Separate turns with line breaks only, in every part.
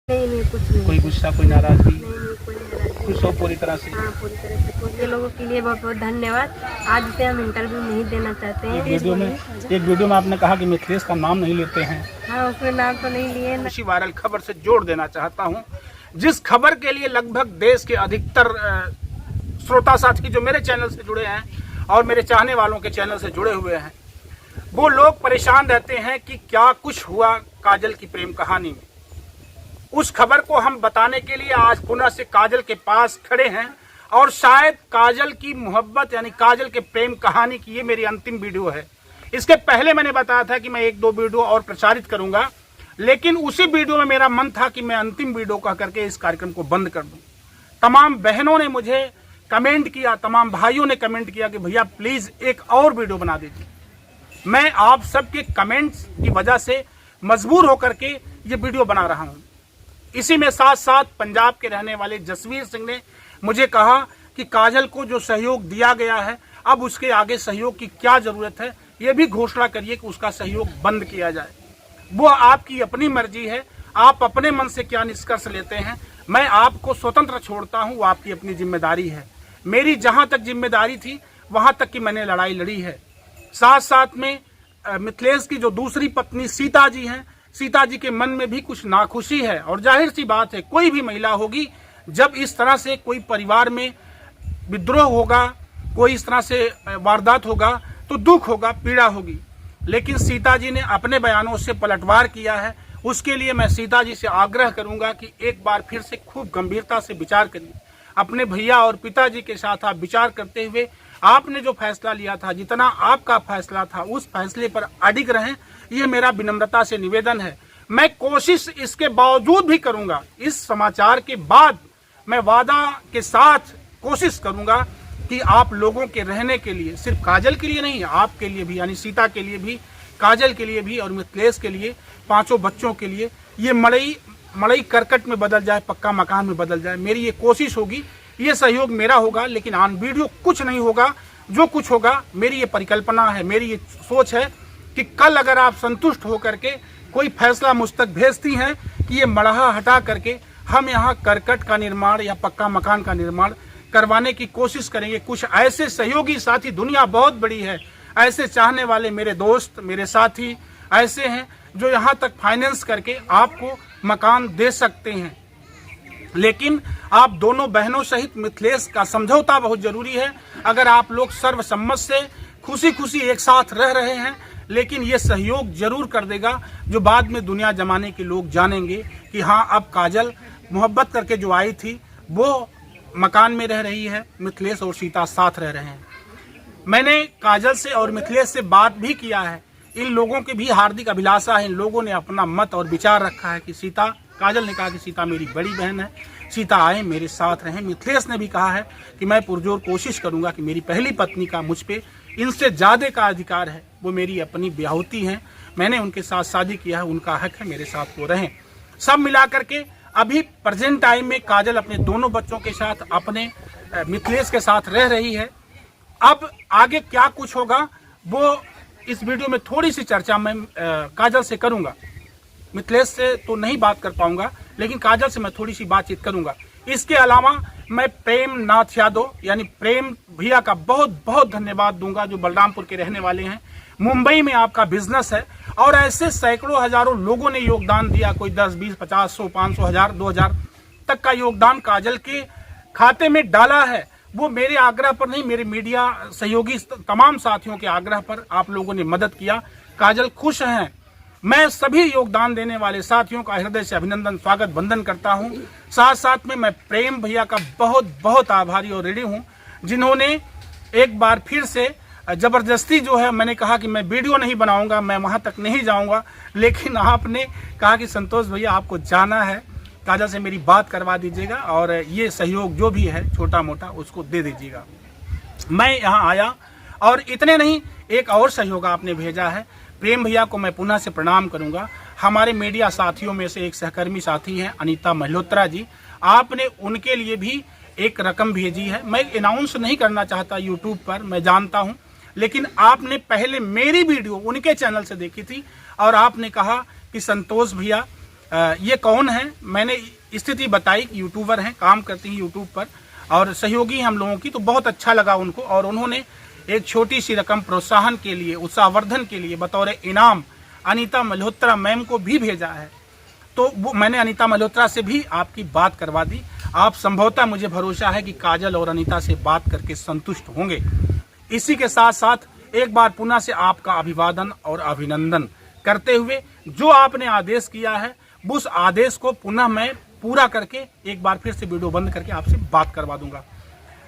नहीं कुछ नहीं।
कोई गुस्सा, कोई नाराजगी?
नहीं कोई नाराजगी।
खुश हो पूरी तरह से?
हाँ पूरी तरह से। तो ये लोगों के लिए बहुत बहुत धन्यवाद। आज से हम इंटरव्यू नहीं देना चाहते हैं।
एक वीडियो में आपने कहा कि मिथिलेश का नाम नहीं लेते हैं।
हाँ उसमें नाम तो नहीं लिए।
इसी वायरल खबर से जोड़ देना चाहता हूं, जिस खबर के लिए लगभग देश के अधिकतर श्रोता साथी जो मेरे चैनल से जुड़े हैं और मेरे चाहने वालों के चैनल से जुड़े हुए हैं, वो लोग परेशान रहते हैं कि क्या कुछ हुआ काजल की प्रेम कहानी में। उस खबर को हम बताने के लिए आज पुनः से काजल के पास खड़े हैं और शायद काजल की मोहब्बत यानी काजल के प्रेम कहानी की ये मेरी अंतिम वीडियो है। इसके पहले मैंने बताया था कि मैं 1-2 वीडियो और प्रचारित करूंगा, लेकिन उसी वीडियो में मेरा मन था कि मैं अंतिम वीडियो कह करके इस कार्यक्रम को बंद कर दूं। तमाम बहनों ने मुझे कमेंट किया, तमाम भाइयों ने कमेंट किया कि भैया प्लीज एक और वीडियो बना दीजिए। मैं आप सबके कमेंट्स की वजह से मजबूर होकर के ये वीडियो बना रहा हूं। इसी में साथ साथ पंजाब के रहने वाले जसवीर सिंह ने मुझे कहा कि काजल को जो सहयोग दिया गया है अब उसके आगे सहयोग की क्या जरूरत है, ये भी घोषणा करिए कि उसका सहयोग बंद किया जाए। वो आपकी अपनी मर्जी है, आप अपने मन से क्या निष्कर्ष लेते हैं, मैं आपको स्वतंत्र छोड़ता हूं, वो आपकी अपनी जिम्मेदारी है। मेरी जहां तक जिम्मेदारी थी वहां तक की मैंने लड़ाई लड़ी है। साथ साथ में मिथिलेश की जो दूसरी पत्नी सीता जी हैं, सीता जी के मन में भी कुछ नाखुशी है और जाहिर सी बात है कोई भी महिला होगी जब इस तरह से कोई परिवार में विद्रोह होगा, कोई इस तरह से वारदात होगा तो दुख होगा, पीड़ा होगी। लेकिन सीता जी ने अपने बयानों से पलटवार किया है। उसके लिए मैं सीता जी से आग्रह करूंगा कि एक बार फिर से खूब गंभीरता से विचार करिए। अपने भैया और पिताजी के साथ आप विचार करते हुए आपने जो फैसला लिया था, जितना आपका फैसला था, उस फैसले पर अडिग रहें, ये मेरा विनम्रता से निवेदन है। मैं कोशिश इसके बावजूद भी करूंगा, इस समाचार के बाद मैं वादा के साथ कोशिश करूंगा कि आप लोगों के रहने के लिए, सिर्फ काजल के लिए नहीं, आपके लिए भी, यानी सीता के लिए भी, काजल के लिए भी और मिथिलेश के लिए, 5 बच्चों के लिए ये मड़ई करकट में बदल जाए, पक्का मकान में बदल जाए। मेरी ये कोशिश होगी, ये सहयोग मेरा होगा, लेकिन ऑन वीडियो कुछ नहीं होगा। जो कुछ होगा मेरी ये परिकल्पना है, मेरी ये सोच है कि कल अगर आप संतुष्ट होकर के कोई फैसला मुझ तक भेजती हैं कि ये मड़हा हटा करके हम यहाँ करकट का निर्माण या पक्का मकान का निर्माण करवाने की कोशिश करेंगे। कुछ ऐसे सहयोगी साथी, दुनिया बहुत बड़ी है, ऐसे चाहने वाले मेरे दोस्त, मेरे साथी ऐसे हैं जो यहाँ तक फाइनेंस करके आपको मकान दे सकते हैं। लेकिन आप दोनों बहनों सहित मिथिलेश का समझौता बहुत जरूरी है। अगर आप लोग सर्वसम्मत से खुशी खुशी एक साथ रह रहे हैं, लेकिन ये सहयोग जरूर कर देगा जो बाद में दुनिया जमाने के लोग जानेंगे कि हाँ अब काजल मोहब्बत करके जो आई थी वो मकान में रह रही है, मिथिलेश और सीता साथ रह रहे हैं। मैंने काजल से और मिथिलेश से बात भी किया है। इन लोगों की भी हार्दिक अभिलाषा है, इन लोगों ने अपना मत और विचार रखा है कि सीता, काजल ने कहा कि सीता मेरी बड़ी बहन है, सीता आए मेरे साथ रहें। मिथिलेश ने भी कहा है कि मैं पुरजोर कोशिश करूंगा कि मेरी पहली पत्नी का मुझ पे इनसे ज्यादा का अधिकार है, वो मेरी अपनी ब्याहुती हैं, मैंने उनके साथ शादी किया है, उनका हक है मेरे साथ वो रहें। सब मिला करके अभी प्रेजेंट टाइम में काजल अपने दोनों बच्चों के साथ, अपने मिथिलेश के साथ रह रही है। अब आगे क्या कुछ होगा वो इस वीडियो में थोड़ी सी चर्चा मैं काजल से करूंगा। मिथिलेश से तो नहीं बात कर पाऊंगा, लेकिन काजल से मैं थोड़ी सी बातचीत करूंगा। इसके अलावा मैं प्रेम नाथ यादव यानी प्रेम भैया का बहुत बहुत धन्यवाद दूंगा, जो बलरामपुर के रहने वाले हैं। मुंबई में आपका बिजनेस है और ऐसे सैकड़ों हजारों लोगों ने योगदान दिया, कोई 10, 20, 50, 100, 500, 1000, 2000 तक का योगदान काजल के खाते में डाला है। वो मेरे आग्रह पर नहीं, मेरे मीडिया सहयोगी तमाम साथियों के आग्रह पर आप लोगों ने मदद किया। काजल खुश हैं। मैं सभी योगदान देने वाले साथियों का हृदय से अभिनंदन, स्वागत, वंदन करता हूं। साथ साथ में मैं प्रेम भैया का बहुत बहुत आभारी और ऋणी हूं, जिन्होंने एक बार फिर से जबरदस्ती जो है, मैंने कहा कि मैं वीडियो नहीं बनाऊंगा, मैं वहां तक नहीं जाऊंगा, लेकिन आपने कहा कि संतोष भैया आपको जाना है, काजल से मेरी बात करवा दीजिएगा और ये सहयोग जो भी है छोटा मोटा उसको दे दीजिएगा। मैं यहाँ आया और इतने नहीं, एक और सहयोग आपने भेजा है। प्रेम भैया को मैं पुनः से प्रणाम करूंगा। हमारे मीडिया साथियों में से एक सहकर्मी साथी हैं अनीता मल्होत्रा जी, आपने उनके लिए भी एक रकम भेजी है। मैं अनाउंस नहीं करना चाहता यूट्यूब पर, मैं जानता हूं, लेकिन आपने पहले मेरी वीडियो उनके चैनल से देखी थी और आपने कहा कि संतोष भैया ये कौन है, मैंने स्थिति बताई कि यूट्यूबर हैं, काम करती हैं यूट्यूब पर और सहयोगी हम लोगों की, तो बहुत अच्छा लगा उनको और उन्होंने एक छोटी सी रकम प्रोत्साहन के लिए, उत्साहवर्धन के लिए बतौर इनाम अनीता मल्होत्रा मैम को भी भेजा है। तो वो मैंने अनीता मल्होत्रा से भी आपकी बात करवा दी। आप संभवतः, मुझे भरोसा है कि काजल और अनीता से बात करके संतुष्ट होंगे। इसी के साथ साथ एक बार पुनः से आपका अभिवादन और अभिनंदन करते हुए जो आपने आदेश किया है उस आदेश को पुनः मैं पूरा करके एक बार फिर से वीडियो बंद करके आपसे बात करवा दूंगा।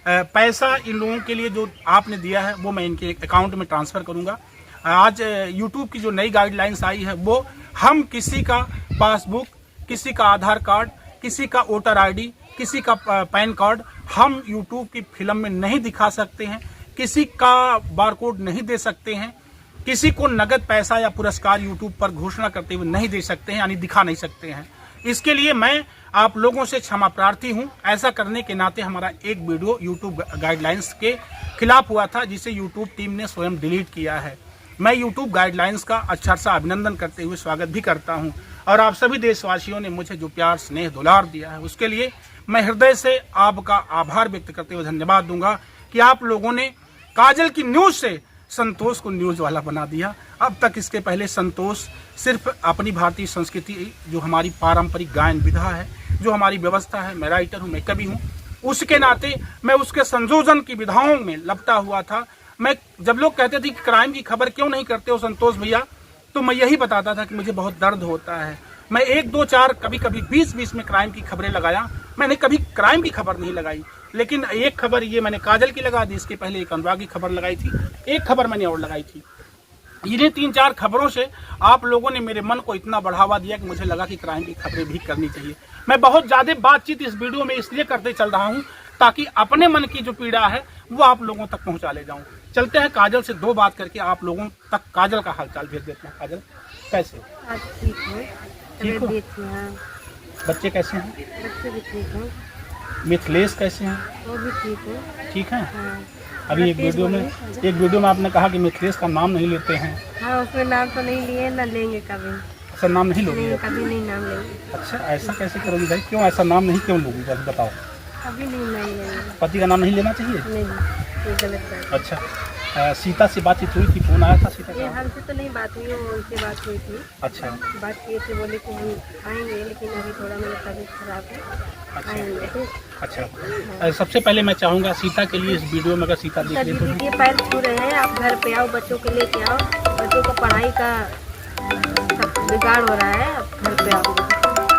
पैसा इन लोगों के लिए जो आपने दिया है वो मैं इनके अकाउंट में ट्रांसफ़र करूंगा। आज यूट्यूब की जो नई गाइडलाइंस आई है वो हम किसी का पासबुक, किसी का आधार कार्ड, किसी का वोटर आईडी, किसी का पैन कार्ड हम यूट्यूब की फिल्म में नहीं दिखा सकते हैं, किसी का बारकोड नहीं दे सकते हैं, किसी को नगद पैसा या पुरस्कार यूट्यूब पर घोषणा करते हुए नहीं दे सकते हैं, यानी दिखा नहीं सकते हैं। इसके लिए मैं आप लोगों से क्षमा प्रार्थी हूं। ऐसा करने के नाते हमारा एक वीडियो यूट्यूब गाइडलाइंस के खिलाफ हुआ था जिसे यूट्यूब टीम ने स्वयं डिलीट किया है। मैं यूट्यूब गाइडलाइंस का अक्षरशः अभिनंदन करते हुए स्वागत भी करता हूं और आप सभी देशवासियों ने मुझे जो प्यार, स्नेह, दुलार दिया है उसके लिए मैं हृदय से आपका आभार व्यक्त करते हुए धन्यवाद दूंगा कि आप लोगों ने काजल की न्यूज़ से संतोष को न्यूज़ वाला बना दिया। अब तक इसके पहले संतोष सिर्फ अपनी भारतीय संस्कृति, जो हमारी पारंपरिक गायन विधा है, जो हमारी व्यवस्था है, मैं राइटर हूँ, मैं कवि हूँ, उसके नाते मैं उसके संयोजन की विधाओं में लपटा हुआ था। मैं जब लोग कहते थे कि क्राइम की खबर क्यों नहीं करते हो संतोष भैया, तो मैं यही बताता था कि मुझे बहुत दर्द होता है। मैं 1, 2, 4 कभी कभी 20 में क्राइम की खबरें लगाया, मैंने कभी क्राइम की खबर नहीं लगाई। लेकिन एक खबर ये मैंने काजल की लगा दी, इसके पहले एक अनुराग की खबर लगाई थी, एक खबर मैंने और लगाई थी। इन्हीं 3-4 खबरों से आप लोगों ने मेरे मन को इतना बढ़ावा दिया कि मुझे लगा कि क्राइम की खबरें भी करनी चाहिए। मैं बहुत ज़्यादा बातचीत इस वीडियो में इसलिए करते चल रहा हूँ ताकि अपने मन की जो पीड़ा है वो आप लोगों तक पहुँचा ले जाऊँ। चलते हैं काजल से 2 बात करके आप लोगों तक काजल का हालचाल भेज देते हैं। काजल कैसे?
आज ठीक है,
ठीक हो? बच्चे कैसे हैं?
बच्चे भी ठीक हैं।
मिथिलेश कैसे हैं?
वो भी ठीक है।
ठीक है।
हाँ।
अभी एक वीडियो में आपने कहा कि मिथिलेश का नाम नहीं लेते हैं।
हाँ, उसमें नाम तो नहीं लिए, ना लेंगे कभी।
ऐसा नाम नहीं लोगे?
नहीं, कभी नहीं नाम लेंगे।
अच्छा, ऐसा कैसे करोगी भाई? क्यों ऐसा नाम नहीं क्यों लोगी? जब बताओ।
कभी नहीं नाम लेंगे।
पति का नाम नहीं लेना चाहिए?
नहीं, ये गलत बात।
अच्छा, सीता से बातचीत हुई थी? फोन आया था सीता
ये
का?
हमसे तो नहीं बात हुई, वो उनसे बात हुई थी।
अच्छा,
बात किए थे, बोले कि हम आएंगे, लेकिन अभी थोड़ा मेरा तबीयत खराब है, आएंगे।
अच्छा। सबसे पहले मैं चाहूँगा सीता के लिए इस वीडियो में अगर सीता देख रही
दीदी के पैर छू रहे हैं, आप घर पे आओ, बच्चों को लेके आओ, बच्चों को पढ़ाई का सब बिगाड़ हो रहा है, आप घर पे आओ।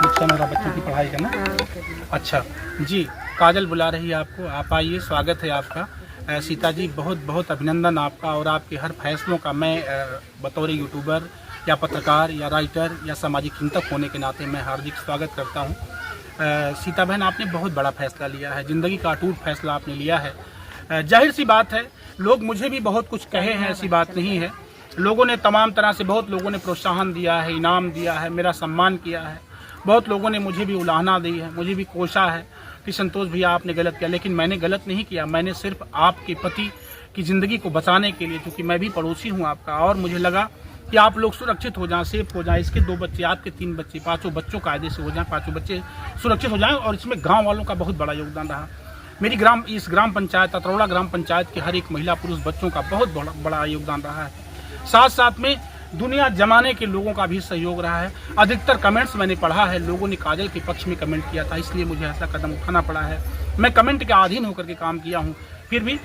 नुकसान हो रहा बच्चों की पढ़ाई का ना?
हाँ।
अच्छा जी, काजल बुला रही है आपको, आप आइए, स्वागत है आपका। सीता जी, बहुत बहुत अभिनंदन आपका और आपके हर फैसलों का। मैं बतौर यूट्यूबर या पत्रकार या राइटर या सामाजिक चिंतक होने के नाते मैं हार्दिक स्वागत करता हूँ। सीता बहन, आपने बहुत बड़ा फैसला लिया है, ज़िंदगी का अटूट फैसला आपने लिया है। जाहिर सी बात है, लोग मुझे भी बहुत कुछ कहे हैं, ऐसी बात नहीं है। लोगों ने तमाम तरह से, बहुत लोगों ने प्रोत्साहन दिया है, इनाम दिया है, मेरा सम्मान किया है। बहुत लोगों ने मुझे भी उलाहना दी है, मुझे भी कोसा है कि संतोष भैया आपने गलत किया, लेकिन मैंने गलत नहीं किया। मैंने सिर्फ आपके पति की ज़िंदगी को बचाने के लिए, क्योंकि मैं भी पड़ोसी हूँ आपका, और मुझे लगा कि आप लोग सुरक्षित हो जाएं, सेफ हो जाएं। इसके 2 बच्चे, आपके 3 बच्चे, 5 बच्चों कायदे से हो जाएं, 5 बच्चे सुरक्षित हो जाएं। और इसमें गांव वालों का बहुत बड़ा योगदान रहा। मेरी इस ग्राम पंचायत, अतरौड़ा ग्राम पंचायत के हर एक महिला पुरुष बच्चों का बहुत बड़ा योगदान रहा है। साथ साथ में दुनिया जमाने के लोगों का भी सहयोग रहा है। अधिकतर कमेंट्स मैंने पढ़ा है, लोगों ने काजल के पक्ष में कमेंट किया था, इसलिए मुझे ऐसा कदम उठाना पड़ा है। मैं कमेंट के अधीन होकर के काम किया हूँ। फिर भी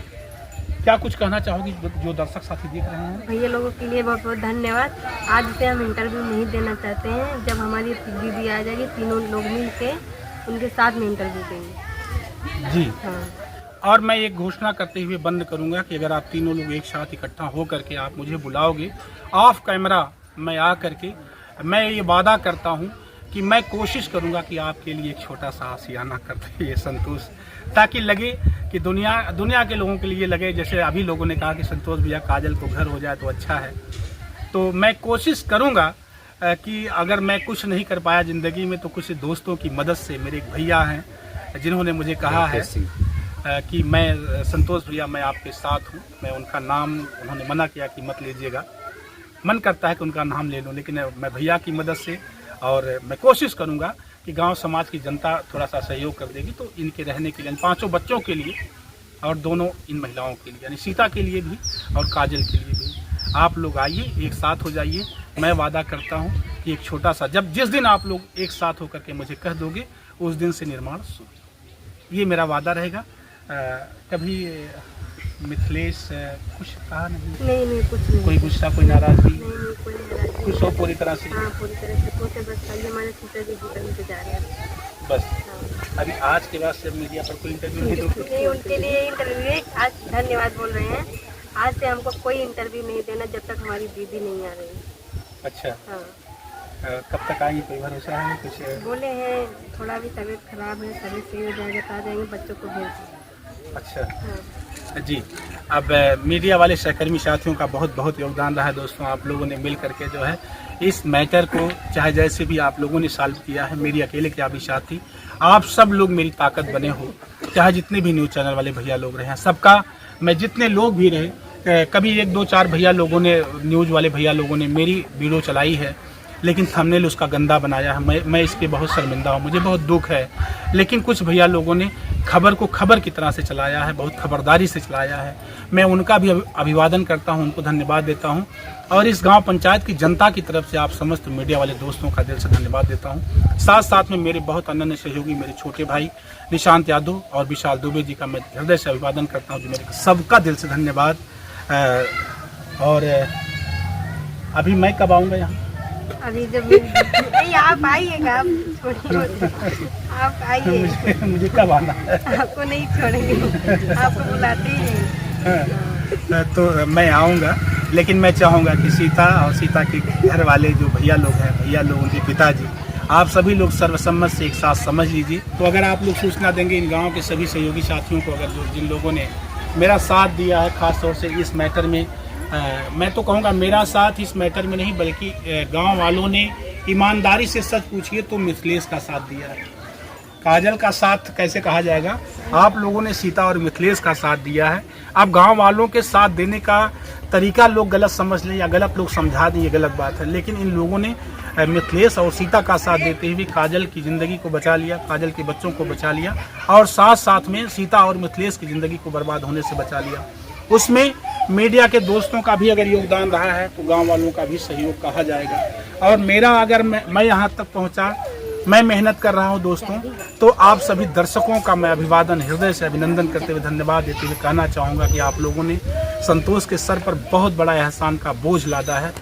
क्या कुछ कहना चाहोगी जो दर्शक साथी देख रहे हैं?
भैया लोगों के लिए बहुत बहुत धन्यवाद। आज से हम इंटरव्यू नहीं देना चाहते हैं, जब हमारी दीदी आ जाएगी, तीनों लोग मिल के उनके साथ में इंटरव्यू देंगे
जी।
हाँ।
और मैं एक घोषणा करते हुए बंद करूंगा कि अगर आप तीनों लोग एक साथ इकट्ठा हो करके आप मुझे बुलाओगे ऑफ कैमरा, मैं आ करके मैं ये वादा करता हूं कि मैं कोशिश करूंगा कि आपके लिए एक छोटा सा आशियाना कर दे ये संतोष, ताकि लगे कि दुनिया के लोगों के लिए लगे, जैसे अभी लोगों ने कहा कि संतोष भैया काजल को घर हो जाए तो अच्छा है। तो मैं कोशिश करूंगा कि अगर मैं कुछ नहीं कर पाया ज़िंदगी में तो कुछ दोस्तों की मदद से, मेरे एक भैया हैं जिन्होंने मुझे कहा है कि मैं संतोष भैया मैं आपके साथ हूँ। मैं उनका नाम, उन्होंने मना किया कि मत लीजिएगा, मन करता है कि उनका नाम ले लूँ, लेकिन मैं भैया की मदद से और मैं कोशिश करूँगा कि गांव समाज की जनता थोड़ा सा सहयोग कर देगी तो इनके रहने के लिए, इन 5 बच्चों के लिए और दोनों इन महिलाओं के लिए, यानी सीता के लिए भी और काजल के लिए भी, आप लोग आइए, एक साथ हो जाइए। मैं वादा करता हूँ कि एक छोटा सा, जिस दिन आप लोग एक साथ होकर के मुझे कह दोगे, उस दिन से निर्माण शुरू। ये मेरा वादा रहेगा। कभी मिथिलेश कुछ कहा नहीं?
नहीं कुछ नहीं।
कोई गुस्सा, कोई नाराजगी?
नहीं कोई नाराजगी।
खुश हो पूरी तरह से?
हाँ पूरी तरह से। पोते बस खाली हमारे सीता जी की इंतजार है
बस।
हाँ।
अभी आज के बाद से मीडिया पर कोई इंटरव्यू नहीं दोगे?
नहीं, उनके लिए इंटरव्यू आज धन्यवाद बोल रहे हैं। आज से हमको कोई इंटरव्यू नहीं देना जब तक हमारी दीदी नहीं आ रही।
अच्छा।
हाँ।
कब तक आएंगी, कोई भरोसा है कुछ?
बोले हैं थोड़ा भी तबीयत खराब है, तबीयत सही हो जाएगा तो आ जाएंगे, बच्चों को भेज देंगे।
अच्छा।
हाँ।
जी, अब मीडिया वाले सहकर्मी साथियों का बहुत बहुत योगदान रहा है दोस्तों। आप लोगों ने मिल करके जो है इस मैटर को, चाहे जैसे भी आप लोगों ने सॉल्व किया है, मेरी अकेले क्या भी साथी, आप सब लोग मेरी ताकत बने हो। चाहे जितने भी न्यूज़ चैनल वाले भैया लोग रहे हैं, सबका मैं, जितने लोग भी रहे, कभी 1 2 4 भैया लोगों ने, न्यूज़ वाले भैया लोगों ने मेरी वीडियो चलाई है, लेकिन थंबनेल उसका गंदा बनाया है। मैं इसके बहुत शर्मिंदा हूँ, मुझे बहुत दुख है। लेकिन कुछ भैया लोगों ने खबर को खबर की तरह से चलाया है, बहुत खबरदारी से चलाया है। मैं उनका भी अभिवादन करता हूँ, उनको धन्यवाद देता हूँ। और इस गांव पंचायत की जनता की तरफ से आप समस्त मीडिया वाले दोस्तों का दिल से धन्यवाद देता हूँ। साथ साथ में मेरे बहुत अनन्य सहयोगी मेरे छोटे भाई निशांत यादव और विशाल दुबे जी का मैं हृदय से अभिवादन करता हूँ, जो मेरे सबका दिल से धन्यवाद। और अभी मैं कब आऊँगा यहाँ?
अभी जब नहीं आप आइएगा, आप छोड़िए, आप आइए।
मुझे कब आना है?
आपको नहीं छोड़ेंगे, आपको बुलाते ही नहीं।
तो मैं आऊँगा, लेकिन मैं चाहूँगा कि सीता और सीता के घर वाले जो भैया लोग हैं, भैया लोग, उनके पिताजी, आप सभी लोग सर्वसम्मत से एक साथ समझ लीजिए। तो अगर आप लोग सूचना देंगे इन गाँव के सभी सहयोगी साथियों को, अगर जिन लोगों ने मेरा साथ दिया है, ख़ास तौर से इस मैटर में, मैं तो कहूँगा मेरा साथ इस मैटर में नहीं, बल्कि गांव वालों ने ईमानदारी से सच पूछिए तो मिथिलेश का साथ दिया है। काजल का साथ कैसे कहा जाएगा? आप लोगों ने सीता और मिथिलेश का साथ दिया है। अब गांव वालों के साथ देने का तरीका लोग गलत समझ लें या गलत लोग समझा दें, ये गलत बात है। लेकिन इन लोगों ने मिथिलेश और सीता का साथ देते हुए काजल की ज़िंदगी को बचा लिया, काजल के बच्चों को बचा लिया, और साथ साथ में सीता और मिथिलेश की ज़िंदगी को बर्बाद होने से बचा लिया। उसमें मीडिया के दोस्तों का भी अगर योगदान रहा है तो गांव वालों का भी सहयोग कहा जाएगा। और मेरा, अगर मैं यहाँ तक पहुँचा, मैं मेहनत कर रहा हूँ दोस्तों, तो आप सभी दर्शकों का मैं अभिवादन, हृदय से अभिनंदन करते हुए, धन्यवाद देते हुए कहना चाहूँगा कि आप लोगों ने संतोष के सर पर बहुत बड़ा एहसान का बोझ लादा है।